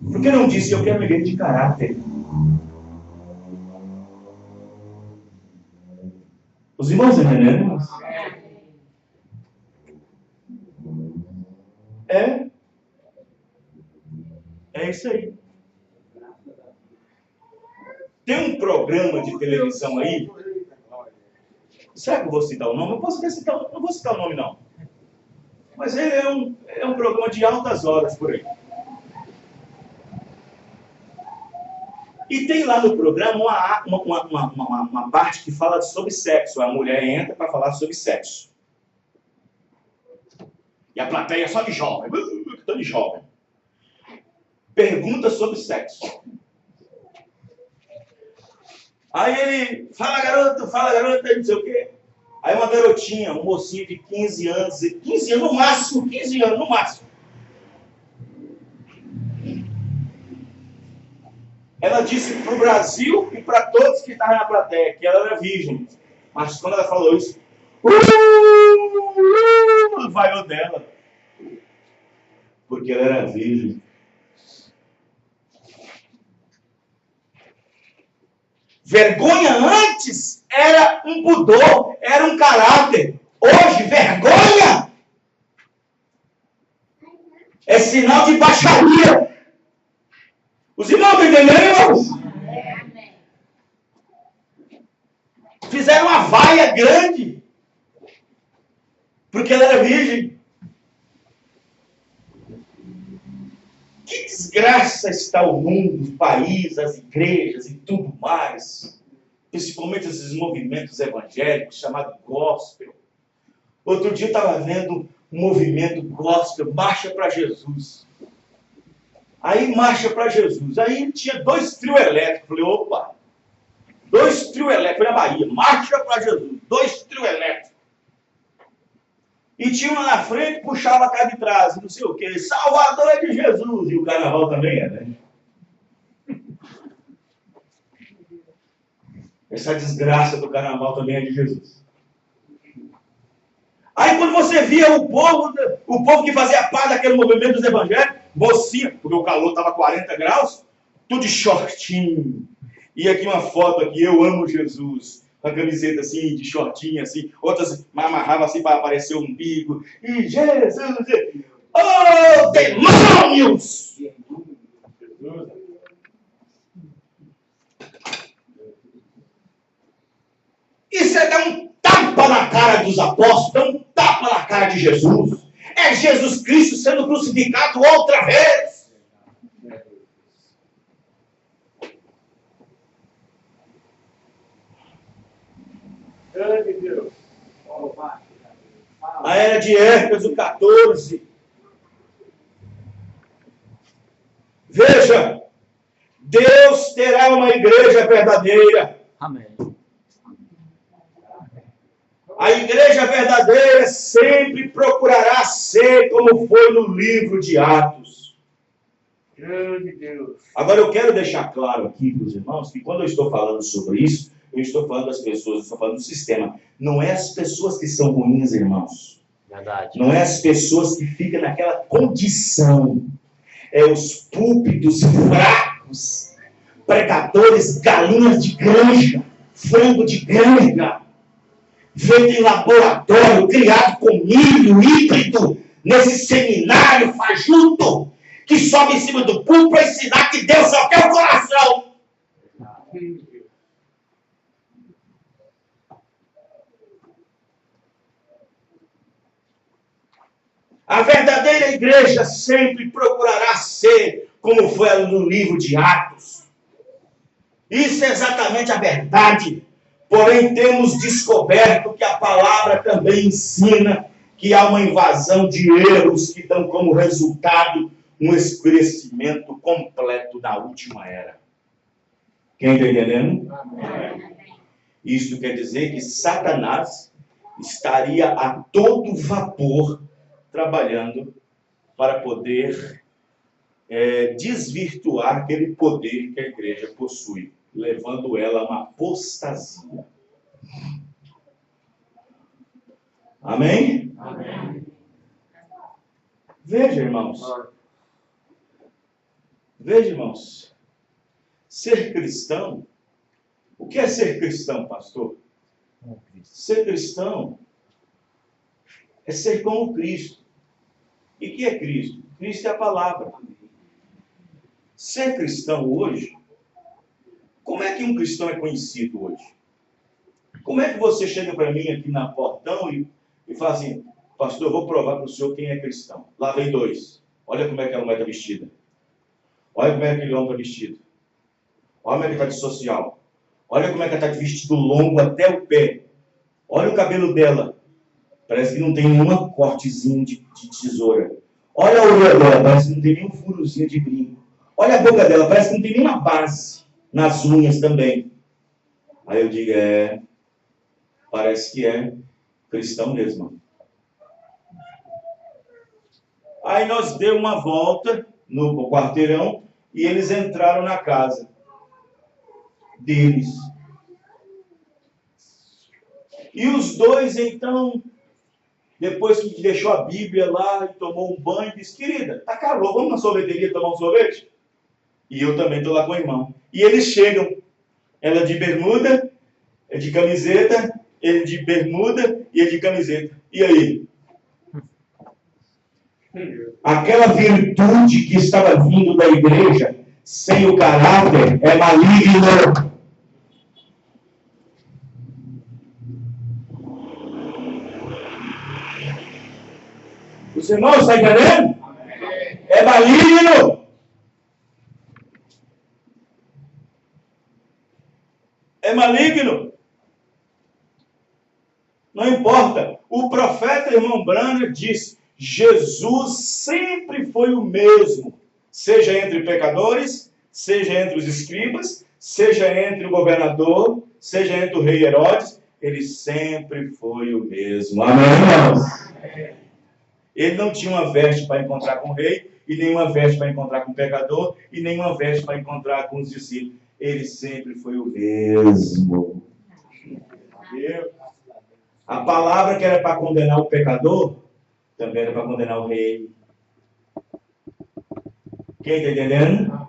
Por que não disse, eu quero uma igreja de caráter? Os irmãos entendendo? É isso aí. Tem um programa de televisão aí. Será que eu vou citar o nome? Eu posso citar, não vou citar o nome não. Mas ele é um programa de altas horas por aí. E tem lá no programa uma parte que fala sobre sexo. A mulher entra para falar sobre sexo. E a plateia só de jovem. Tô de jovem. Pergunta sobre sexo. Aí ele, fala garota, não sei o quê. Aí uma garotinha, um mocinho de 15 anos no máximo. Ela disse para o Brasil e para todos que estavam na plateia que ela era virgem. Mas quando ela falou isso, vaiou dela. Porque ela era virgem. Vergonha antes era um pudor, era um caráter. Hoje, vergonha é sinal de baixaria. Os irmãos entenderam? Fizeram uma vaia grande, porque ela era virgem. Que desgraça está o mundo, o país, as igrejas e tudo mais. Principalmente esses movimentos evangélicos chamados gospel. Outro dia eu estava vendo um movimento gospel, Marcha para Jesus. Aí marcha para Jesus. Aí tinha 2 trios elétricos. Falei, opa, 2 trio elétricos, foi na Bahia, marcha para Jesus, 2 trio elétricos. E tinha uma na frente, puxava a cara de trás, não sei o quê, Salvador é de Jesus, e o carnaval também é, né? Essa desgraça do carnaval também é de Jesus. Aí quando você via o povo que fazia parte daquele movimento dos evangélicos, mocinha, porque o calor estava 40 graus, tudo de shortinho. E aqui uma foto aqui, eu amo Jesus. Com a camiseta assim, de shortinho assim, outras amarrava assim para aparecer o umbigo. E Jesus, oh demônios! E você dá um tapa na cara dos apóstolos, dá um tapa na cara de Jesus. É Jesus Cristo sendo crucificado outra vez. Grande Deus. A era de Éfeso 14. Veja, Deus terá uma igreja verdadeira. Amém. A igreja verdadeira sempre procurará ser como foi no livro de Atos. Grande Deus. Agora eu quero deixar claro aqui para os irmãos que quando eu estou falando sobre isso, eu estou falando das pessoas, eu estou falando do sistema. Não é as pessoas que são ruins, irmãos. Verdade. Não é as pessoas que ficam naquela condição. É os púlpitos fracos, pregadores, galinhas de granja, frango de granja, feito em laboratório, criado com milho híbrido, nesse seminário fajuto, que sobe em cima do púlpito para ensinar que Deus só quer o coração. A verdadeira igreja sempre procurará ser como foi no livro de Atos. Isso é exatamente a verdade. Porém, temos descoberto que a palavra também ensina que há uma invasão de erros que dão como resultado um escurecimento completo da última era. Quem está entendendo? Amém. Isso quer dizer que Satanás estaria a todo vapor trabalhando para poder desvirtuar aquele poder que a igreja possui, levando ela a uma apostasia. Amém? Amém. Veja, irmãos. Veja, irmãos. Ser cristão. O que é ser cristão, pastor? Ser cristão é ser como Cristo. E o que é Cristo? Cristo é a palavra. Ser cristão hoje, como é que um cristão é conhecido hoje? Como é que você chega para mim aqui na portão e fala assim, pastor, eu vou provar para o senhor quem é cristão. Lá vem 2. Olha como é que a mulher está vestida. Olha como é que aquele homem está vestido. Olha como é que está de social. Olha como é que ela está de vestido longo até o pé. Olha o cabelo dela. Parece que não tem nenhuma cortezinho de tesoura. Olha a orelha dela, parece que não tem nenhum furozinho de brinco. Olha a boca dela, parece que não tem nenhuma base nas unhas também. Aí eu digo, parece que é cristão mesmo. Aí nós demos uma volta no quarteirão e eles entraram na casa deles. E os 2, então, depois que deixou a Bíblia lá e tomou um banho, disse, querida, tá calor, vamos na sorveteria tomar um sorvete? E eu também estou lá com o irmão. E eles chegam, ela de bermuda, de camiseta, ele de bermuda e ele de camiseta. E aí? Aquela virtude que estava vindo da igreja, sem o caráter, é maligno. Os irmãos estão entendendo? É maligno. É maligno. Não importa. O profeta, irmão Branham, disse, Jesus sempre foi o mesmo, seja entre pecadores, seja entre os escribas, seja entre o governador, seja entre o rei Herodes, ele sempre foi o mesmo. Amém, irmãos? Ele não tinha uma veste para encontrar com o rei, e nenhuma veste para encontrar com o pecador, e nenhuma veste para encontrar com os discípulos. Ele sempre foi o mesmo. A palavra que era para condenar o pecador, também era para condenar o rei. Quem está entendendo?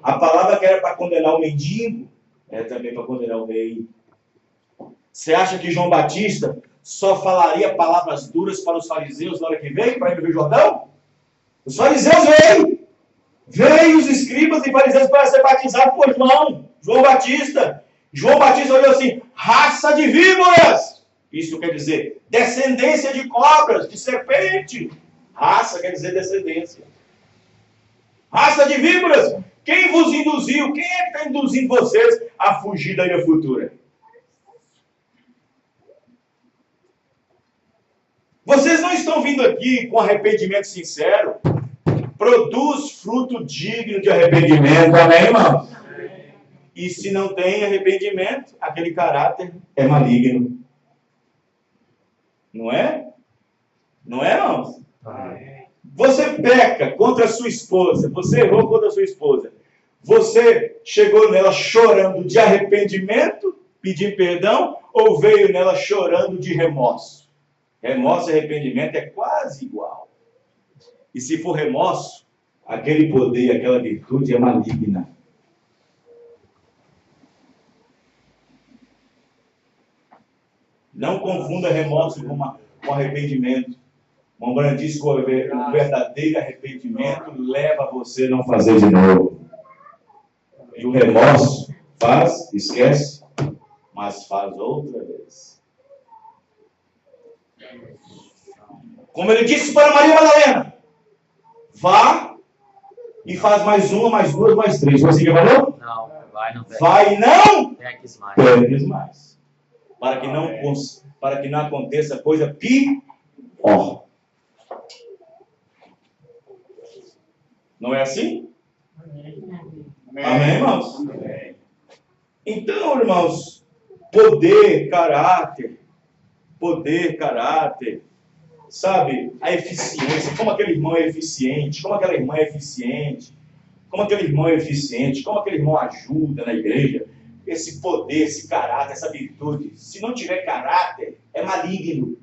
A palavra que era para condenar o mendigo, era também para condenar o rei. Você acha que João Batista só falaria palavras duras para os fariseus na hora que veio, para ir no Rio Jordão? Os fariseus veio. Veio os escribas e fariseus para ser batizados por João Batista. João Batista olhou assim, raça de víboras. Isso quer dizer descendência de cobras, de serpente. Raça quer dizer descendência. Raça de víboras. Quem vos induziu? Quem é que está induzindo vocês a fugir da ilha futura? Vocês não estão vindo aqui com arrependimento sincero. Produz fruto digno de arrependimento. Amém, irmão? E se não tem arrependimento, aquele caráter é maligno. Não é? Não é, irmãos? Você peca contra a sua esposa. Você errou contra a sua esposa. Você chegou nela chorando de arrependimento, pedindo perdão, ou veio nela chorando de remorso? Remorso e arrependimento é quase igual. E se for remorso, aquele poder, aquela virtude é maligna. Não confunda remorso com arrependimento. Mombran diz que o verdadeiro arrependimento leva você a não fazer de novo. E o remorso faz, esquece, mas faz outra vez. Como ele disse para Maria Madalena, vá e faz mais uma, mais duas, mais três. Você que falou? Não, vai não peques. Vai não Peques mais. peques mais. Para que não aconteça coisa pior. Não é assim? Amém, irmãos? Então, irmãos, poder, caráter, sabe, a eficiência, como aquele irmão é eficiente, como aquela irmã é eficiente, como aquele irmão é eficiente, como aquele irmão ajuda na igreja, esse poder, esse caráter, essa virtude, se não tiver caráter, é maligno.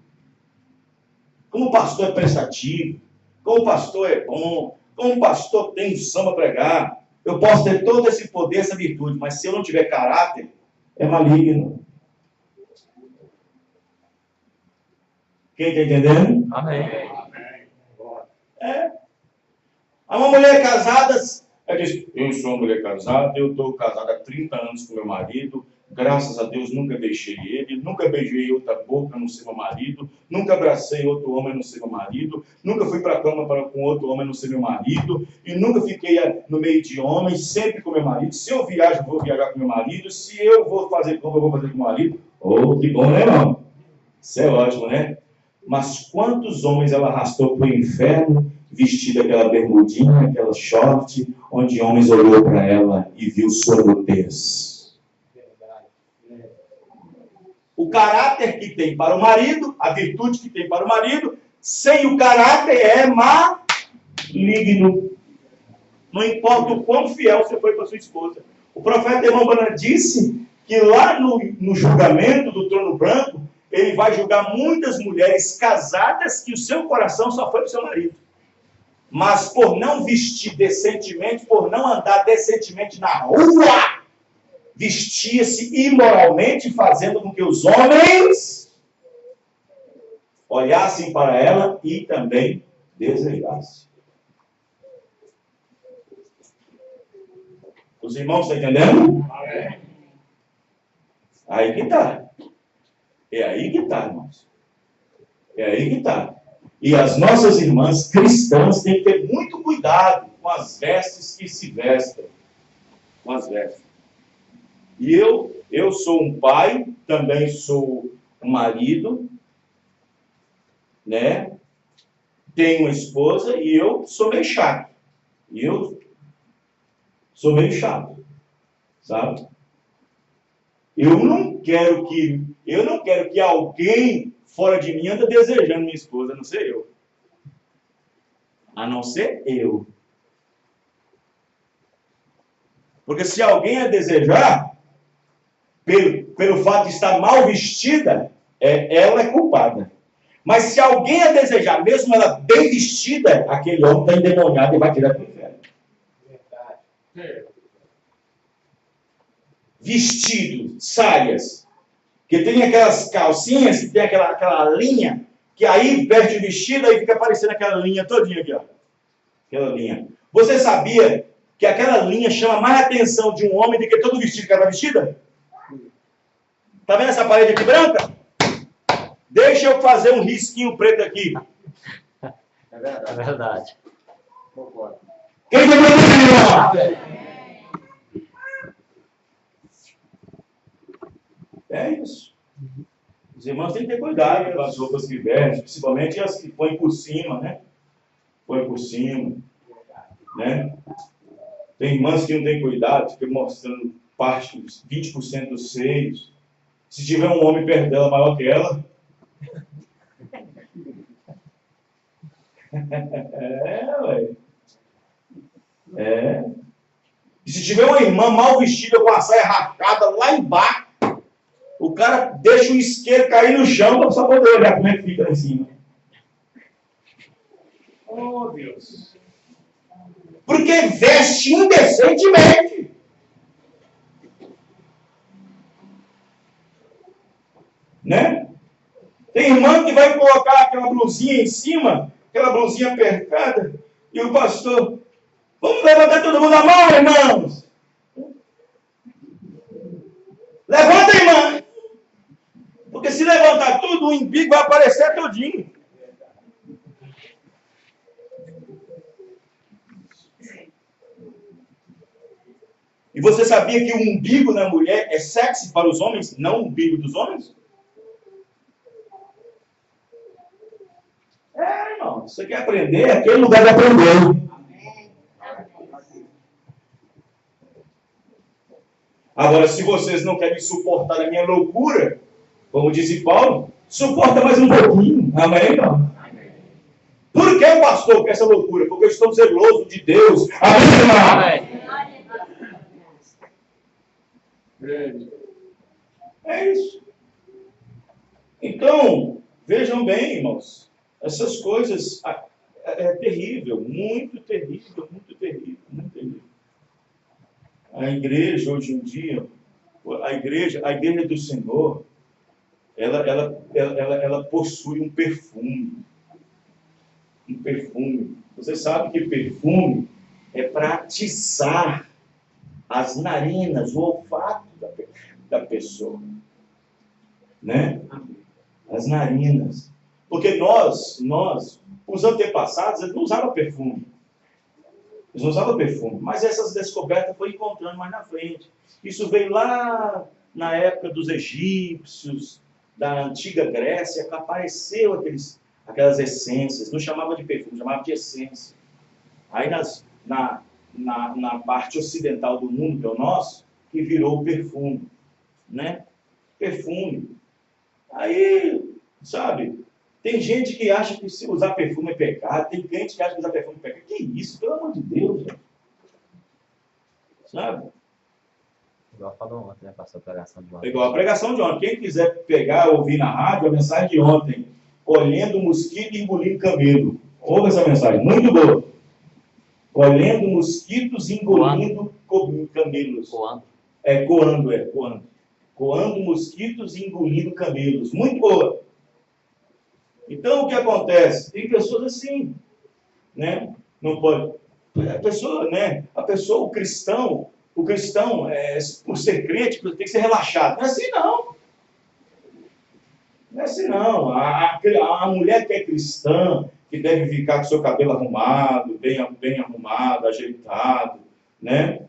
Como o pastor é prestativo, como o pastor é bom, como o pastor tem unção para pregar, eu posso ter todo esse poder, essa virtude, mas se eu não tiver caráter, é maligno. Quem está entendendo? Amém. É. Há uma mulher casada, ela diz, eu sou uma mulher casada, eu estou casada há 30 anos com meu marido, graças a Deus nunca deixei ele, nunca beijei outra boca no ser meu marido, nunca abracei outro homem no ser meu marido, nunca fui para a cama com outro homem no ser meu marido, e nunca fiquei no meio de homens, sempre com meu marido. Se eu viajo, vou viajar com meu marido, se eu vou fazer compra, eu vou fazer com meu marido. Oh, que bom, né, irmão? Isso é ótimo, né? Mas quantos homens ela arrastou para o inferno, vestida aquela bermudinha, aquela short, onde homens olhou para ela e viu sua nudez. O caráter que tem para o marido, a virtude que tem para o marido, sem o caráter é maligno. Não importa o quão fiel você foi para sua esposa. O profeta irmão Branham disse que lá no julgamento do trono branco, ele vai julgar muitas mulheres casadas que o seu coração só foi para o seu marido. Mas por não vestir decentemente, por não andar decentemente na rua, vestia-se imoralmente, fazendo com que os homens olhassem para ela e também desejassem. Os irmãos estão entendendo? Amém. Aí que está. É aí que está, irmãos. É aí que está. E as nossas irmãs cristãs têm que ter muito cuidado com as vestes que se vestem. Com as vestes. E eu sou um pai, também sou um marido, né? Tenho uma esposa e eu sou meio chato. Sabe? Eu não quero que alguém fora de mim ande desejando minha esposa, a não ser eu. A não ser eu. Porque se alguém a desejar, pelo fato de estar mal vestida, ela é culpada. Mas se alguém a desejar, mesmo ela bem vestida, aquele homem está endemoniado e vai tirar para o inferno. É. Vestido, saias, que tem aquelas calcinhas, que tem aquela linha, que aí veste o vestido e fica aparecendo aquela linha todinha aqui, ó. Aquela linha. Você sabia que aquela linha chama mais atenção de um homem do que todo vestido que ela está vestida? Tá vendo essa parede aqui branca? Deixa eu fazer um risquinho preto aqui. É verdade. É verdade. Concordo. Quem tem problema? É isso. Os irmãos têm que ter cuidado com as roupas que vestem, principalmente as que põem por cima, né? Põe por cima, né? Tem irmãs que não têm cuidado, ficam mostrando parte, 20% dos seios. Se tiver um homem perto dela maior que ela, ué. E se tiver uma irmã mal vestida com a saia rachada lá embaixo, o cara deixa o isqueiro cair no chão para só poder olhar como é que fica lá em cima. Oh, Deus. Porque veste indecentemente. Né? Tem irmã que vai colocar aquela blusinha em cima, aquela blusinha apertada, e o pastor, vamos levantar todo mundo a mão, irmãos. Levanta, irmã. Porque se levantar tudo, o umbigo vai aparecer todinho. E você sabia que o umbigo da mulher é sexy para os homens, não o umbigo dos homens? Irmão, você quer aprender? É aquele lugar de aprender. Agora, se vocês não querem suportar a minha loucura, como disse Paulo, suporta mais um pouquinho. Amém, irmão? Por que o pastor quer essa loucura? Porque eu estou zeloso de Deus. Amém, irmão? É isso. Então, vejam bem, irmãos, essas coisas é terrível, muito terrível, muito terrível, muito terrível. A igreja hoje em dia, a igreja do Senhor, ela possui um perfume. Um perfume. Você sabe que perfume é para atiçar as narinas, o olfato da pessoa. Né? As narinas. Porque nós, os antepassados, eles não usavam perfume. Eles não usavam perfume. Mas essas descobertas foram encontrando mais na frente. Isso veio lá na época dos egípcios, da antiga Grécia, que apareceu aquelas essências. Não chamava de perfume, chamava de essência. Aí na parte ocidental do mundo, que é o nosso, que virou perfume. Né? Perfume. Aí, sabe, tem gente que acha que se usar perfume é pecado, tem gente que acha que usar perfume é pecado. Que isso, pelo amor de Deus, gente. Sabe? Igual falou ontem, né? Passou a pregação de ontem. Igual a pregação de ontem. Quem quiser pegar, ouvir na rádio, a mensagem de ontem, colhendo mosquito e engolindo camelo. Ouve essa mensagem, muito boa. Colhendo mosquitos e engolindo camelos. Coando. Coando. Coando mosquitos e engolindo camelos. Muito boa. Então, o que acontece? Tem pessoas assim, né? Não pode... A pessoa, o cristão, por ser crente, tem que ser relaxado. Não é assim, não. Não é assim, não. A mulher que é cristã, que deve ficar com seu cabelo arrumado, bem arrumado, ajeitado, né?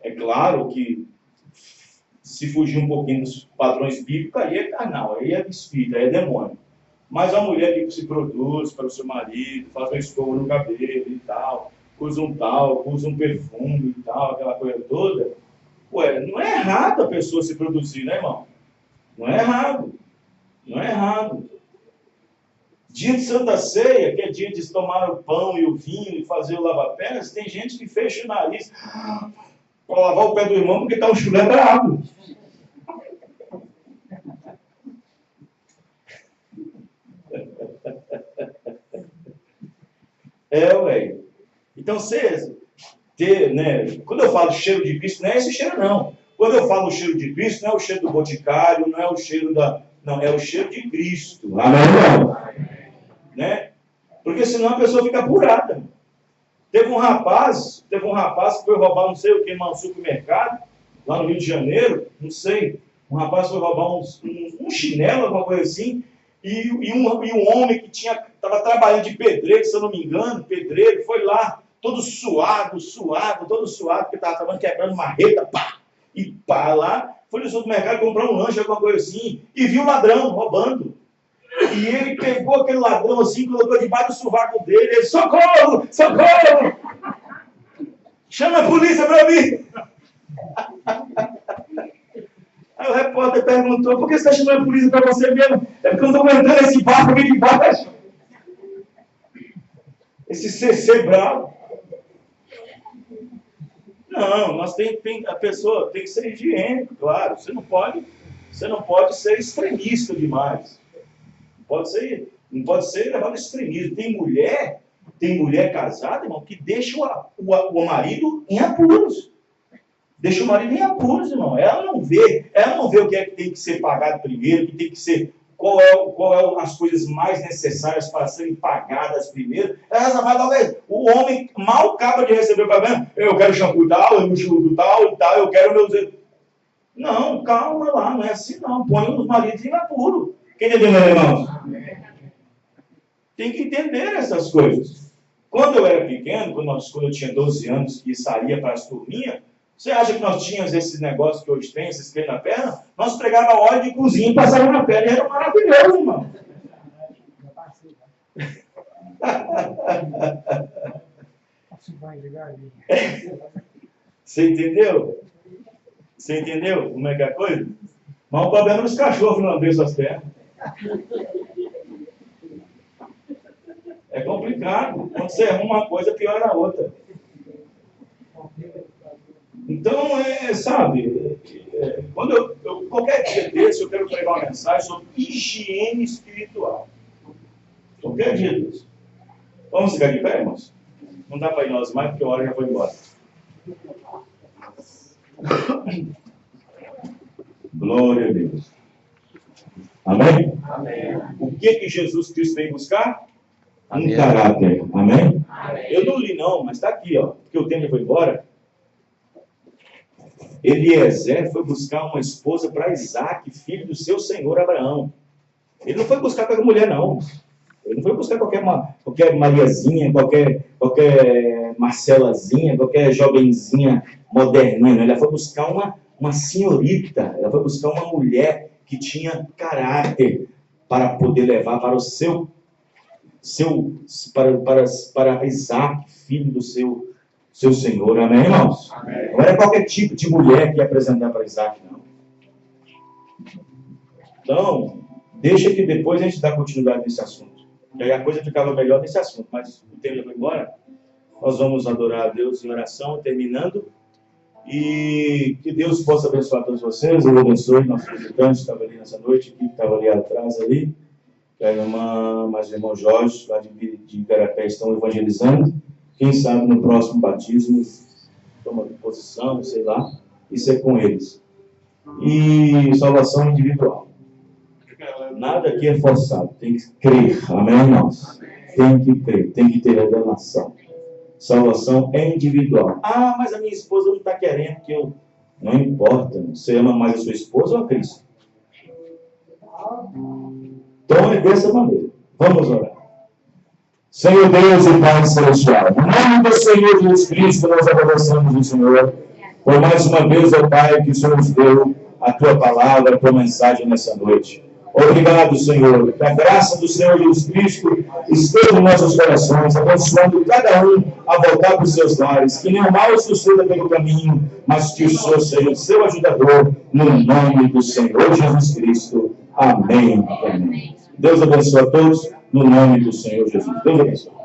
É claro que se fugir um pouquinho dos padrões bíblicos, aí é carnal, aí é espírito, aí é demônio. Mas a mulher que se produz para o seu marido, faz uma escova no cabelo e tal, usa um talco, usa um perfume e tal, aquela coisa toda, Ué, não é errado a pessoa se produzir, né, irmão? Não é errado. Não é errado. Dia de Santa Ceia, que é dia de tomar o pão e o vinho e fazer o lava-pés, tem gente que fecha o nariz para lavar o pé do irmão porque está um chulé bravo. Ué. Então, quando eu falo cheiro de Cristo, não é esse cheiro, não. Quando eu falo cheiro de Cristo, não é o cheiro do boticário, não é o cheiro Não, é o cheiro de Cristo. Amém? Né? Porque senão a pessoa fica apurada. Teve um rapaz que foi roubar não sei o que no supermercado, lá no Rio de Janeiro, não sei. Um rapaz foi roubar um chinelo, alguma coisa assim, e um homem que estava trabalhando de pedreiro, se eu não me engano, pedreiro, foi lá, todo suado, porque estava trabalhando, quebrando marreta, pá, e pá, lá, foi no supermercado comprar um lanche, alguma coisa assim, e viu o ladrão roubando. E ele pegou aquele ladrão assim, colocou debaixo do sovaco dele, ele, socorro, socorro! Chama a polícia para mim! Aí o repórter perguntou, por que você está chamando a polícia para você mesmo? É porque eu não estou aguentando esse barco aqui de baixo. Esse CC bravo. Não, a pessoa tem que ser higiênico, claro. Você não pode ser extremista demais. Não pode ser levado ao extremismo. Tem mulher casada, irmão, que deixa o marido em apuros. Deixa o marido em apuros, irmão. Ela não vê o que é que tem que ser pagado primeiro, que tem que ser, qual é as coisas mais necessárias para serem pagadas primeiro. Ela vai logo aí. O homem mal acaba de receber o pagamento. Eu quero shampoo tal, eu shampoo tal e tal, eu quero meu... Não, calma lá, não é assim não. Põe os maridos em apuro. Quem entendeu, meus irmãos? Tem que entender essas coisas. Quando eu era pequeno, quando eu tinha 12 anos e saía para as turminhas, você acha que nós tínhamos esse negócio que hoje tem, esses pés na perna? Nós pregava óleo de cozinha e passava na perna. E era maravilhoso, irmão. Você entendeu? Você entendeu como é que é a coisa? Mas o problema dos cachorros não lamber suas pernas. É complicado. Quando você arruma uma coisa, piora a outra. Então, quando qualquer dia desse, eu quero pregar uma mensagem sobre higiene espiritual. Qualquer dia desse. Vamos ficar de pé, irmãos? Não dá para ir nós mais, porque a hora já foi embora. Glória a Deus. Amém? Amém. O que Jesus Cristo veio buscar? Amém. Um caráter. Amém? Amém? Eu não li não, mas está aqui, ó, porque o tempo já foi embora. Eliezer foi buscar uma esposa para Isaac, filho do seu senhor Abraão. Ele não foi buscar qualquer mulher, não. Ele não foi buscar qualquer Mariazinha, qualquer Marcelazinha, qualquer jovenzinha moderninha. Não. Ele foi buscar uma senhorita. Ela foi buscar uma mulher que tinha caráter para poder levar para para Isaac, filho do seu senhor. Amém, irmãos? Amém. Não era qualquer tipo de mulher que ia apresentar para Isaac, não. Então, deixa que depois a gente dá continuidade nesse assunto. E aí a coisa ficava melhor nesse assunto, mas o tempo já foi embora. Nós vamos adorar a Deus em oração, terminando. E que Deus possa abençoar todos vocês. Eu abençoe nossos visitantes que estavam ali nessa noite, que estava ali atrás ali. Que a irmã, mais o irmão Jorge, lá de Igarapé, estão evangelizando. Quem sabe no próximo batismo, toma posição, sei lá, isso é com eles. E salvação individual. Nada aqui é forçado, tem que crer. Amém, irmãos? Tem que crer, tem que ter revelação. Salvação é individual. Ah, mas a minha esposa não está querendo que eu... Não importa, você ama mais a sua esposa ou a Cristo? Então é dessa maneira. Vamos orar. Senhor Deus e Pai Celestial, em nome do Senhor Jesus Cristo, nós agradecemos o Senhor por mais uma vez, ó Pai, que o Senhor nos deu a Tua palavra, a Tua mensagem nessa noite. Obrigado, Senhor. Que a graça do Senhor Jesus Cristo esteja em nossos corações, abençoando cada um a voltar para os seus lares. Que nenhum mal suceda pelo caminho, mas que o Senhor seja o seu ajudador, no nome do Senhor Jesus Cristo. Amém. Amém. Deus abençoe a todos, no nome do Senhor Jesus. Deus abençoe.